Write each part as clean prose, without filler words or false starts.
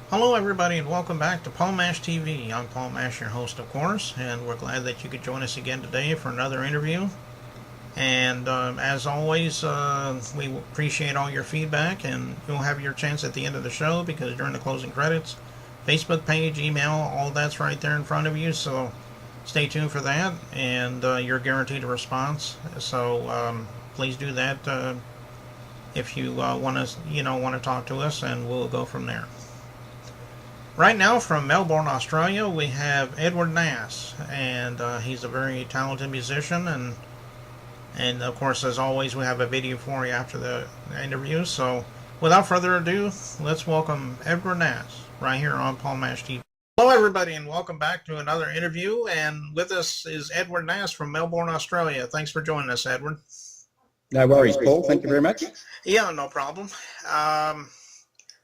Hello, everybody, and welcome back to Paul Mash TV. I'm Paul Mash, your host, of course, and we're glad that you could join us again today for another interview. And as always, we appreciate all your feedback, and you'll have your chance at the end of the show because during the closing credits, Facebook page, email, all that's right there in front of you. So stay tuned for that, and you're guaranteed a response. So please do that if you want to talk to us, and we'll go from there. Right now, from Melbourne, Australia, we have Edward Nass, and he's a very talented musician. And of course, as always, we have a video for you after the interview. So, without further ado, let's welcome Edward Nass right here on Paul Mash TV. Hello, everybody, and welcome back to another interview. And with us is Edward Nass from Melbourne, Australia. Thanks for joining us, Edward. No worries, Paul. Thank you very much. Yeah, no problem.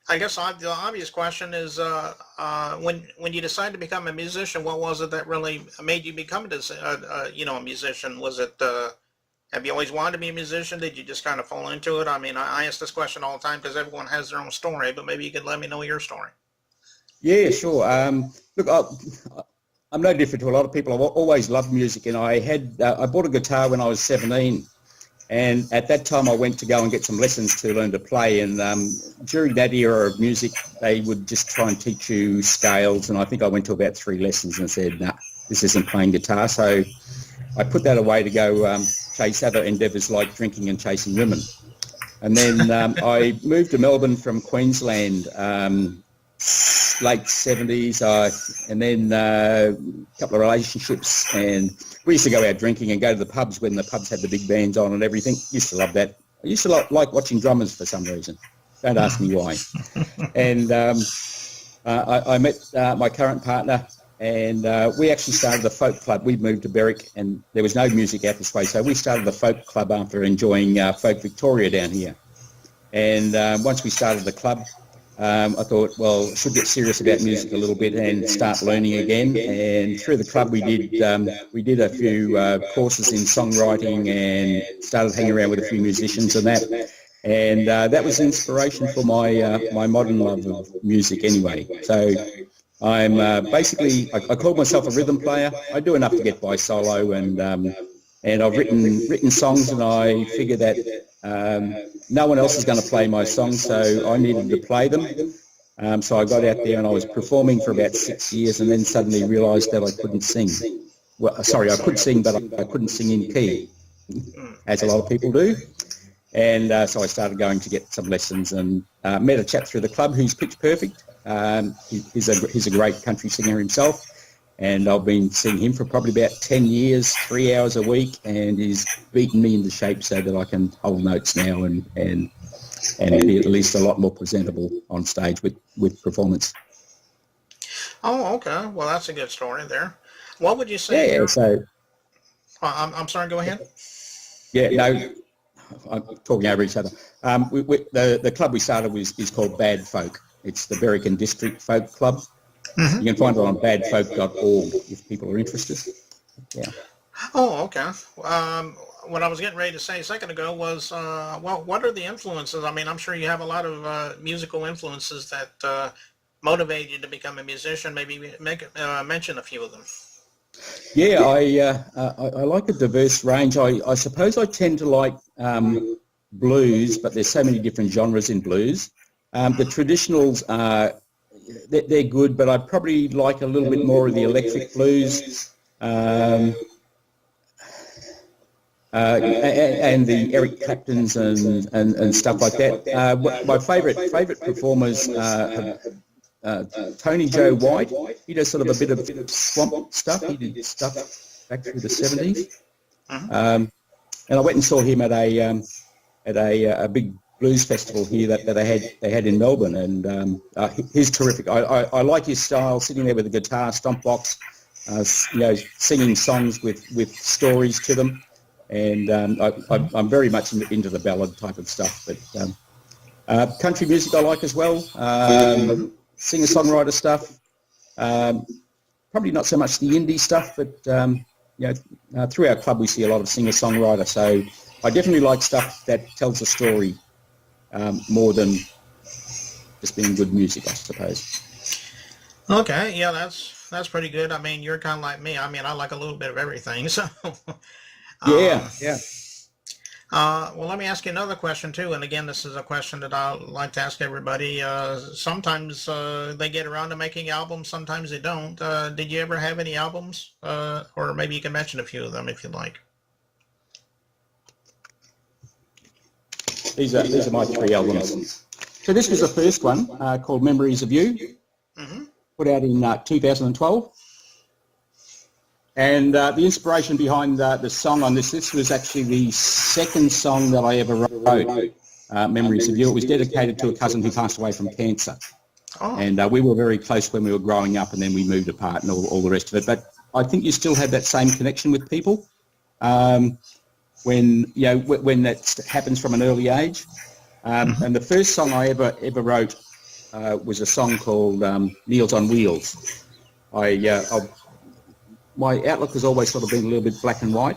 I guess the obvious question is, when you decided to become a musician, what was it that really made you become a musician? Was it have you always wanted to be a musician? Did you just kind of fall into it? I mean, I ask this question all the time because everyone has their own story, but maybe you could let me know your story. Yeah, sure. Look, I'm no different to a lot of people. I've always loved music, and I bought a guitar when I was 17. And at that time, I went to go and get some lessons to learn to play. And during that era of music, they would just try and teach you scales. And I think I went to about 3 lessons and said, nah, this isn't playing guitar. So I put that away to go chase other endeavours like drinking and chasing women. And then I moved to Melbourne from Queensland, late 70s, and then a couple of relationships, and we used to go out drinking and go to the pubs when the pubs had the big bands on and everything. Used to love that. I used to like watching drummers for some reason. Don't ask me why. And I met my current partner, and we actually started the folk club. We'd moved to Berwick, and there was no music out this way, so we started the folk club after enjoying Folk Victoria down here. And once we started the club, I thought, well, I should get serious about music a little bit and start learning again. And through the club, we did a few courses in songwriting and started hanging around with a few musicians and that. And that was inspiration for my modern love of music anyway. So I'm basically, I call myself a rhythm player. I do enough to get by solo, and I've written songs, and I figure that no one else is going to play my songs, so I needed to play them. So I got out there and I was performing for about 6 years, and then suddenly realised that I couldn't sing. Well, sorry, I could sing, but I couldn't sing in key, as a lot of people do. And so I started going to get some lessons, and met a chap through the club who's pitch perfect. He's a great country singer himself. And I've been seeing him for probably about 10 years, 3 hours a week, and he's beaten me into shape so that I can hold notes now and be at least a lot more presentable on stage with performance. Oh, okay. Well, that's a good story there. What would you say? Yeah, so... I'm sorry, go ahead. Yeah, no, I'm talking over each other. The club we started is called Bad Folk. It's the Berwick and District Folk Club. Mm-hmm. You can find it on badfolk.org if people are interested. Yeah. Oh, okay. What I was getting ready to say a second ago was, what are the influences? I mean, I'm sure you have a lot of musical influences that motivate you to become a musician. Maybe mention a few of them. Yeah, I like a diverse range. I suppose I tend to like blues, but there's so many different genres in blues. The traditionals are... They're good, but I probably like a little bit more of the electric blues and the Eric Claptons and stuff like that. My favourite performers are Tony Joe White. He does sort of a bit of swamp stuff. He did stuff back through the 70s. And I went and saw him at a big blues festival here that they had in Melbourne, and he's terrific. I like his style, sitting there with a guitar, stomp box, singing songs with stories to them, and I'm very much into the ballad type of stuff. But country music I like as well, singer-songwriter stuff, probably not so much the indie stuff, but through our club we see a lot of singer-songwriter, so I definitely like stuff that tells a story more than just being good music, I suppose. Okay, yeah, that's pretty good. I mean, you're kind of like me. I mean, I like a little bit of everything. So, Yeah, um, yeah. well, let me ask you another question too. And again, this is a question that I like to ask everybody. Sometimes they get around to making albums, sometimes they don't. Did you ever have any albums? Or maybe you can mention a few of them if you'd like. These are my three albums. So this was the first one called Memories of You, Hmm. put out in 2012. And the inspiration behind the song on this was actually the second song that I ever wrote, Memories of You. It was dedicated to a cousin who passed away from cancer. Oh, And we were very close when we were growing up, and then we moved apart and all the rest of it. But I think you still have that same connection with people when that happens from an early age. hmm. And the first song I ever wrote was a song called Meals on Wheels. My outlook has always sort of been a little bit black and white,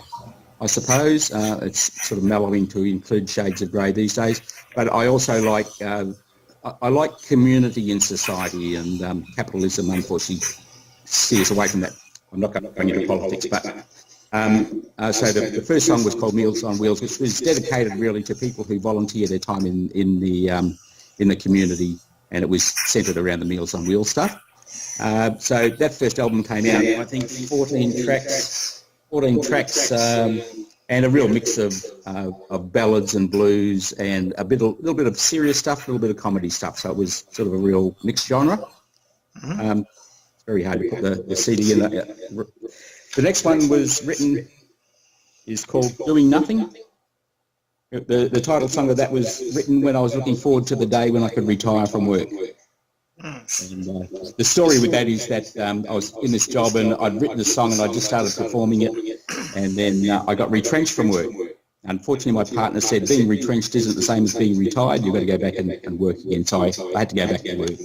I suppose. It's sort of mellowing to include shades of grey these days. But I also I like community in society, and capitalism unfortunately steers away from that. I'm not going into politics, but so the first song was called Meals on Wheels, which was dedicated really to people who volunteer their time in the community, and it was centred around the Meals on Wheels stuff. So that first album came out, I think 14 tracks, and a real mix of ballads and blues, and a little bit of serious stuff, a little bit of comedy stuff. So it was sort of a real mixed genre. Hmm. It's very hard to put the CD in. The next one is called Doing Nothing. The title song of that was written when I was looking forward to the day when I could retire from work. And the story with that is that I was in this job and I'd written the song and I just started performing it, and then I got retrenched from work. Unfortunately, my partner said being retrenched isn't the same as being retired. You've got to go back and work again. So I had to go back to work.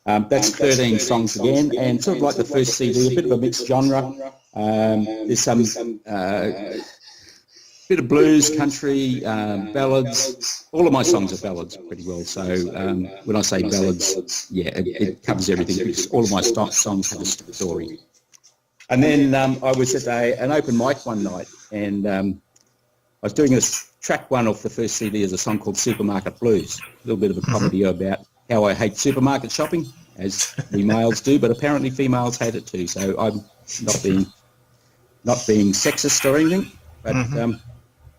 But that's 13 songs again, and sort of like the first CD, a bit of a mixed genre. There's some bit of blues, country, ballads. All of my songs are ballads pretty well. So when I say ballads, yeah, it covers everything. Because all of my songs have a story. And then I was at an open mic one night, and I was doing this track one off the first CD as a song called Supermarket Blues. A little bit of a comedy about how I hate supermarket shopping, as we males do, but apparently females hate it too. So I'm not being sexist or anything, but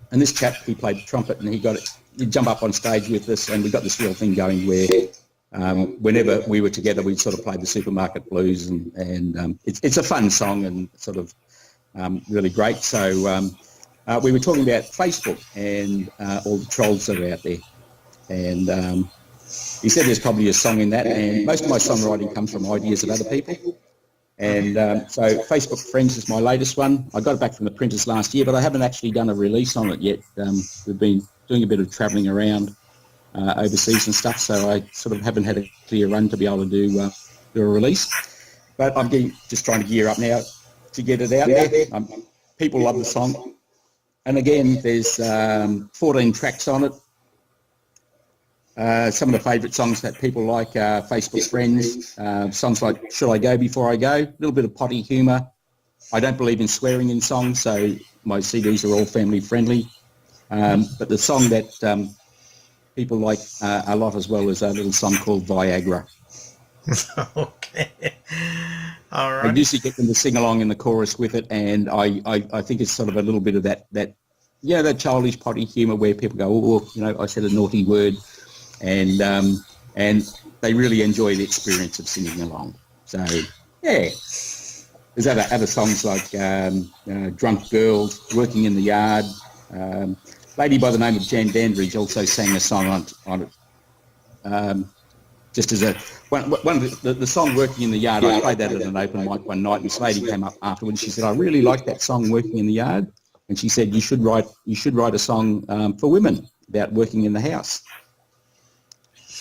and this chap, he played trumpet, and he'd jump up on stage with us, and we got this real thing going where whenever we were together, we'd sort of play the Supermarket Blues, and it's a fun song and sort of really great. So we were talking about Facebook and all the trolls that are out there, and he said there's probably a song in that, and most of my songwriting comes from ideas of other people. And so Facebook Friends is my latest one. I got it back from the printers last year, but I haven't actually done a release on it yet. We've been doing a bit of travelling around overseas and stuff, so I sort of haven't had a clear run to be able to do a release. But I'm just trying to gear up now to get it out there. People love the song. And again, there's 14 tracks on it. Some of the favourite songs that people like are Facebook Friends, songs like Should I Go Before I Go, a little bit of potty humour. I don't believe in swearing in songs, so my CDs are all family friendly. But the song that people like a lot as well is a little song called Viagra. Okay. All I right. usually get them to sing along in the chorus with it, and I think it's sort of a little bit of that childish potty humour where people go, I said a naughty word. And they really enjoy the experience of singing along. So, yeah. There's other songs like Drunk Girls, Working in the Yard. Lady by the name of Jan Dandridge also sang a song on it. Just as one of the song Working in the Yard, I played that at an open mic one night, and this lady came up afterwards. She said, I really like that song, Working in the Yard. And she said, you should write a song for women about working in the house.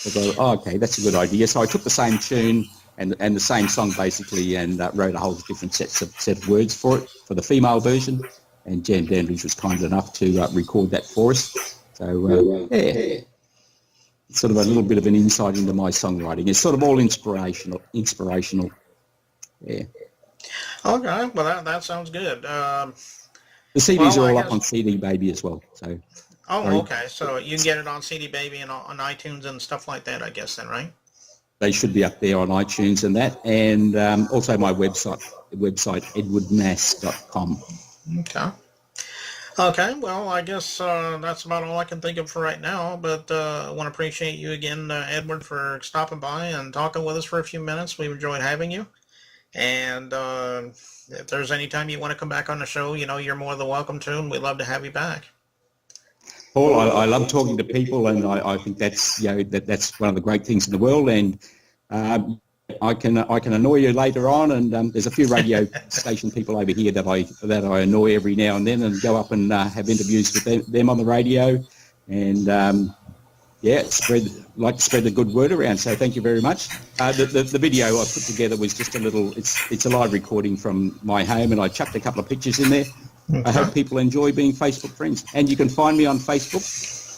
I thought, okay, that's a good idea. So I took the same tune and the same song basically, and wrote a whole different set of words for it for the female version. And Jan Dandridge was kind enough to record that for us. So yeah. sort of a little bit of an insight into my songwriting. It's sort of all inspirational. Yeah. Okay, well that sounds good. The CDs are all up on CD Baby as well. So. Oh, Sorry. okay. So you can get it on CD Baby and on iTunes and stuff like that, I guess, then, right? They should be up there on iTunes and that, and also my website edwardnass.com. Okay. Okay, well, I guess that's about all I can think of for right now, but I want to appreciate you again, Edward, for stopping by and talking with us for a few minutes. We've enjoyed having you, and if there's any time you want to come back on the show, you're more than welcome to, and we'd love to have you back. Paul, I love talking to people, and I think that's that's one of the great things in the world, and I can annoy you later on, and there's a few radio station people over here that I annoy every now and then, and go up and have interviews with them on the radio, and like to spread the good word around. So thank you very much. The video I put together was just it's a live recording from my home, and I chucked a couple of pictures in there. Okay. I hope people enjoy being Facebook friends, and you can find me on Facebook,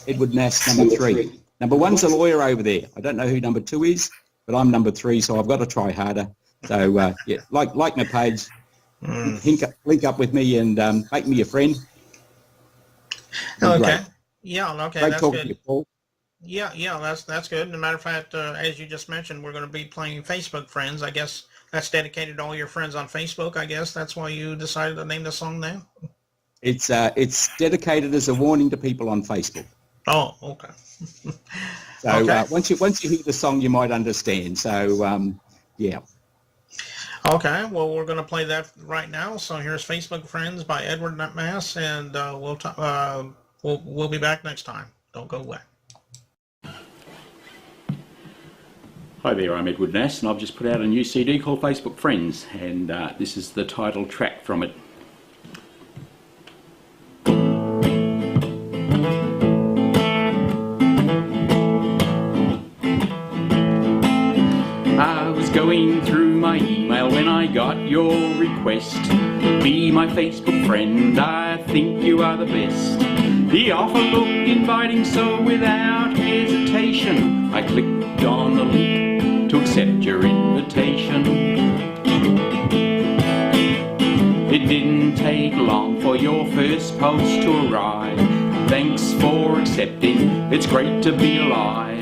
Edward Nass #3. Number 1's a lawyer over there. I don't know who number 2 is. But I'm number 3, so I've got to try harder. So, like my page, link up with me and make me a friend. Okay. Great. Yeah, okay, Great that's talking good. to you, Paul. Yeah, that's good. As a matter of fact, as you just mentioned, we're going to be playing Facebook Friends. I guess that's dedicated to all your friends on Facebook. I guess that's why you decided to name the song that? It's dedicated as a warning to people on Facebook. Oh, okay. So okay. Once you hear the song, you might understand. So yeah. Okay, well, we're going to play that right now. So here's Facebook Friends by Edward Nass, and we'll be back next time. Don't go away. Hi there, I'm Edward Nass, and I've just put out a new CD called Facebook Friends, and this is the title track from it. I was going through my email when I got your request. Be my Facebook friend, I think you are the best. The offer looked inviting, so without hesitation I clicked on the link to accept your invitation. It didn't take long for your first post to arrive. Thanks for accepting, it's great to be alive.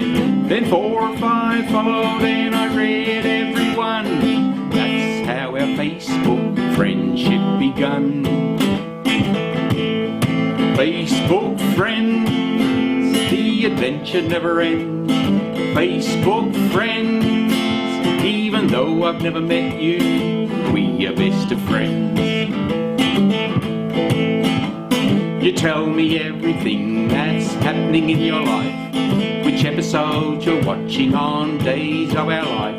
Then 4 or 5 followed and I read every one. That's how our Facebook friendship begun. Facebook friends, the adventure never ends. Facebook friends, even though I've never met you, we are best of friends. You tell me everything that's happening in your life, which episode you're watching on days of our life,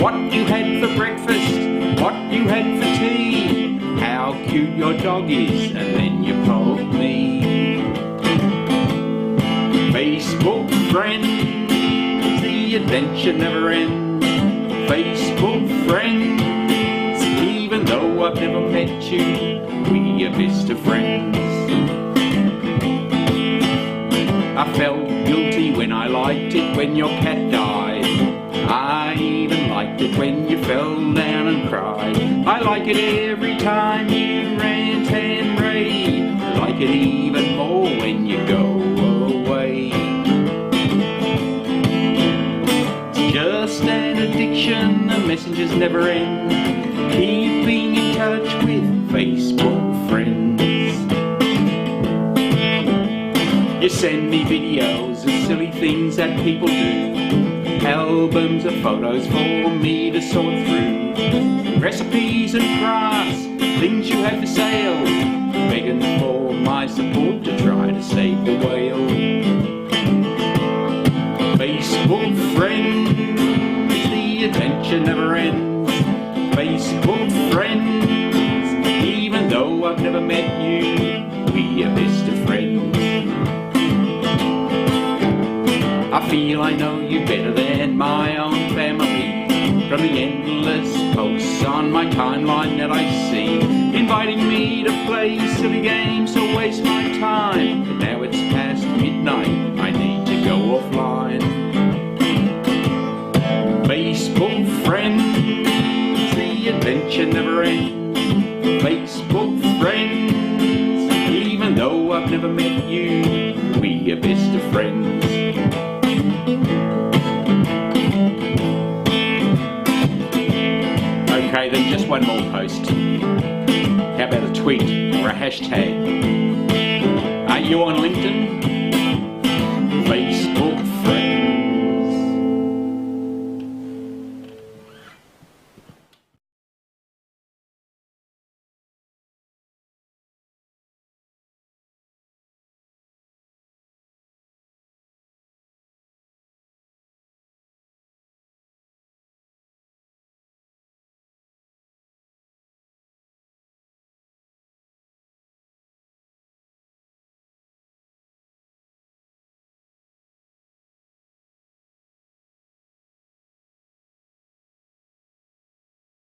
what you had for breakfast, what you had for tea, how cute your dog is, and then you told me. Facebook friends, the adventure never ends. Facebook friends, even though I've never met you, we are best of friends. I felt guilty when I liked it when your cat died. I even liked it when you fell down and cried. I like it every time you rant and rave. I like it even more when you go away. It's just an addiction, the messengers never end. Keeping in touch with Facebook friends. You send me videos of silly things that people do, albums of photos for me to sort through, recipes and crafts, things you have for sale, begging for my support to try to save the whale. Facebook friends, the adventure never ends. Facebook friends, even though I've never met you, we are best of friends. I feel I know you better than my own family, from the endless posts on my timeline that I see, inviting me to play silly games to waste my time. But now it's past midnight, I need to go offline. conversation never ends. Facebook friends, even though I've never met you, we are best of friends. Okay, then just one more post. How about a tweet or a hashtag? Are you on